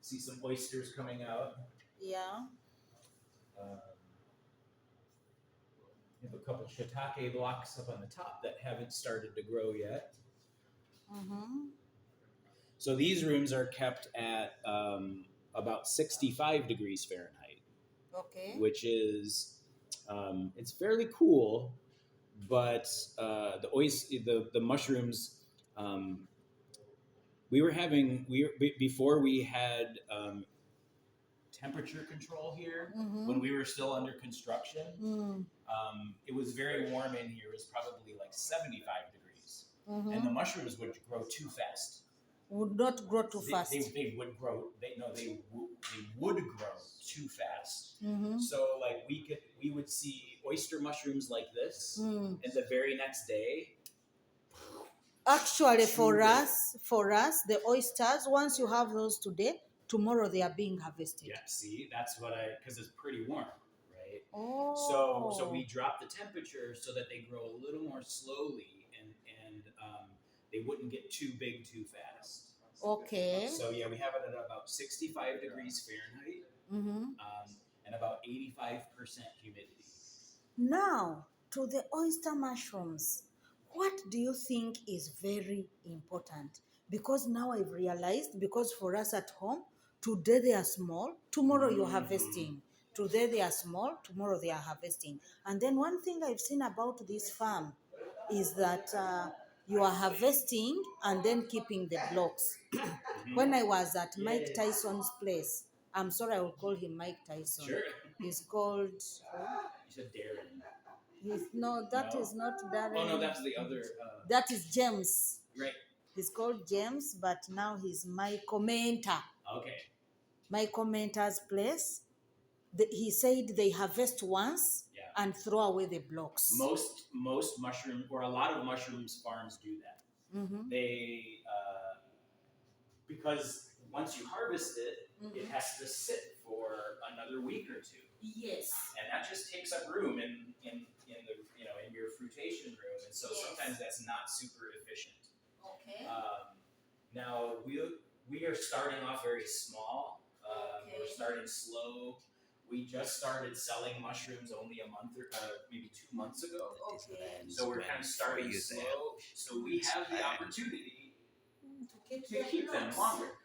See some oysters coming out. Yeah. We have a couple shiitake blocks up on the top that haven't started to grow yet. Mm-hmm. So these rooms are kept at about 65 degrees Fahrenheit, Okay. which is it's fairly cool, but the mushrooms. Before we had temperature control here Mm-hmm. when we were still under construction. Mm. It was very warm in here. It was probably like 75 degrees, Mm-hmm. and the mushrooms would grow too fast. Would not grow too fast. They would grow. They would grow too fast. Mm-hmm. So like we would see oyster mushrooms like this, and the very next day. Actually, for us, the oysters, once you have those today, tomorrow they are being harvested. Yeah, see, that's what because it's pretty warm, right? Oh. So we drop the temperature so that they grow a little more slowly, and they wouldn't get too big too fast. Okay. So yeah, we have it at about 65 degrees Fahrenheit, and about 85% humidity. Now, to the oyster mushrooms, what do you think is very important? Because now I've realized, because for us at home, today they are small, tomorrow you're harvesting. Today they are small, tomorrow they are harvesting. And then one thing I've seen about this farm is that you are harvesting and then keeping the blocks. When I was at Mike Tyson's place, I'm sorry, I will call him Mike Tyson. Sure. He's called. You said Darren. No, that is not Darren. Oh no, that's the other. That is James. Right. He's called James, but now he's my commenter. Okay. My commenter's place. He said they harvest once and throw away the blocks. Most mushroom or a lot of mushrooms farms do that. Mm-hmm. They because once you harvest it, it has to sit for another week or two. Yes. And that just takes up room in the in your fruitation room, and so sometimes that's not super efficient. Okay. Now we are starting off very small. We're starting slow. We just started selling mushrooms only a month or maybe 2 months ago. Okay. So we're kind of starting slow. So we have the opportunity to keep them longer.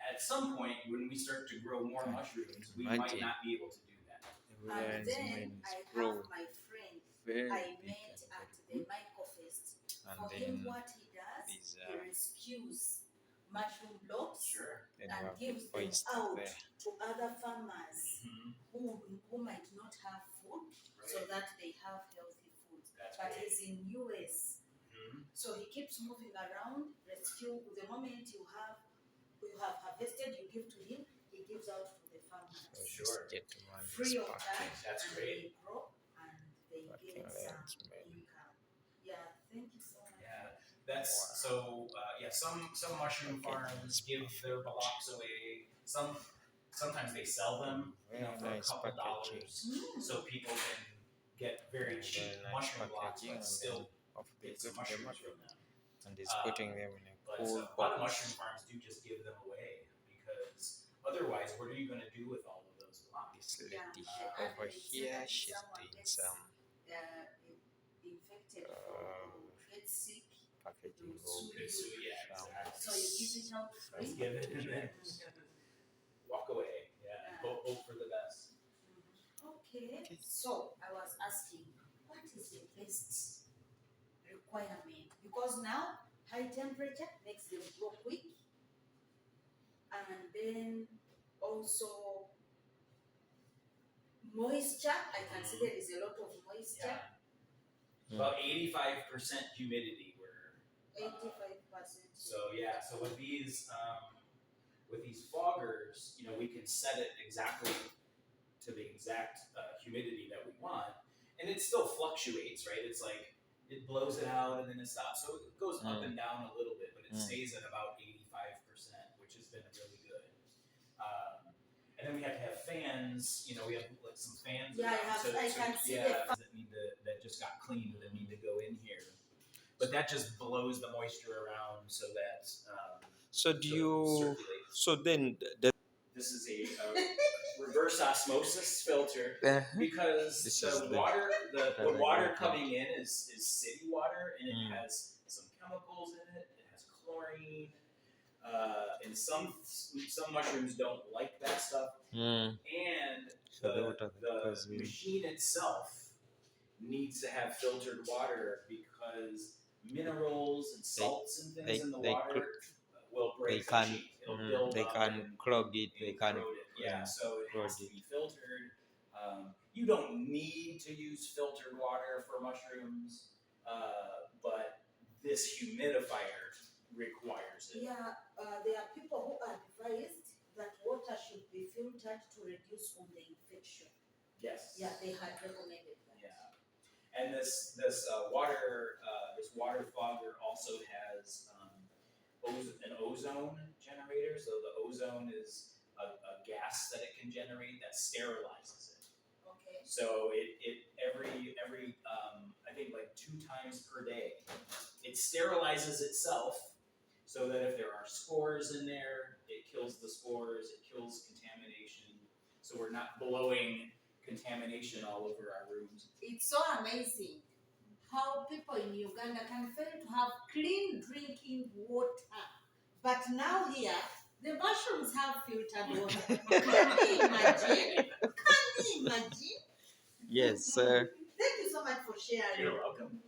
At some point, when we start to grow more mushrooms, we might not be able to do that. And then I have my friend I met at the Mycofest. For him, what he does, he rescues mushroom blocks and gives them out to other farmers who might not have food, so that they have healthy food. But he's in US, so he keeps moving around. Rescue the moment you have harvested, you give to him. He gives out to the farmers. Sure. Free of charge. That's great. They grow and they get some income. Yeah, thank you so much. Yeah, that's so. Some mushroom farms give their blocks away. Sometimes they sell them, for a couple dollars, so people can get very cheap mushroom blocks, but still get some mushrooms from them. And he's putting them in a But cool a lot of box. mushroom farms do just give them away, because otherwise, what are you going to do with all of those blocks? This lady over here, she's doing some Infected or get sick. packaging So of you exactly. give it out Let's free. give it and then walk away. Yeah, hope for the best. Okay. So I was asking, what is the best requirement? Because now high temperature makes them grow quick, and then also moisture. I can see there is a lot of moisture. Yeah. About 85% humidity. We're 85%. so with these foggers, we can set it exactly to the exact humidity that we want, and it still fluctuates, right? It's like it blows it out and then it stops, so it goes up and down a little bit, but it stays at about 85%, which has been really good. And then we have to have fans. We have like some fans. Yeah, I can see the that just got cleaned that need to go in here. But that just blows the moisture around so that. So do you? Circulates. So then, this is a reverse osmosis filter because This the is the water, the very water good coming in is city water, and it has some chemicals in it. It has chlorine, and some mushrooms don't like that stuff. And the machine itself needs to have filtered water because minerals and salts and things in the water will break the machine. It'll build they up can't and clog it. They can't. corrode it. Yeah, so it has to be filtered. You don't need to use filtered water for mushrooms, but this humidifier requires it. Yeah, there are people who advised that water should be filtered to reduce on the infection. Yes. Yeah, they had recommended that. Yeah, and this water fogger also has an ozone generator. So the ozone is a gas that it can generate that sterilizes it. Okay. So it every I think like 2 times per day, it sterilizes itself so that if there are spores in there, it kills the spores, it kills contamination. So we're not blowing contamination all over our rooms. It's so amazing how people in Uganda can fail to have clean drinking water. But now here, the mushrooms have filtered water. Can you imagine? Can you imagine? Yes, sir. Thank you so much for sharing. You're welcome.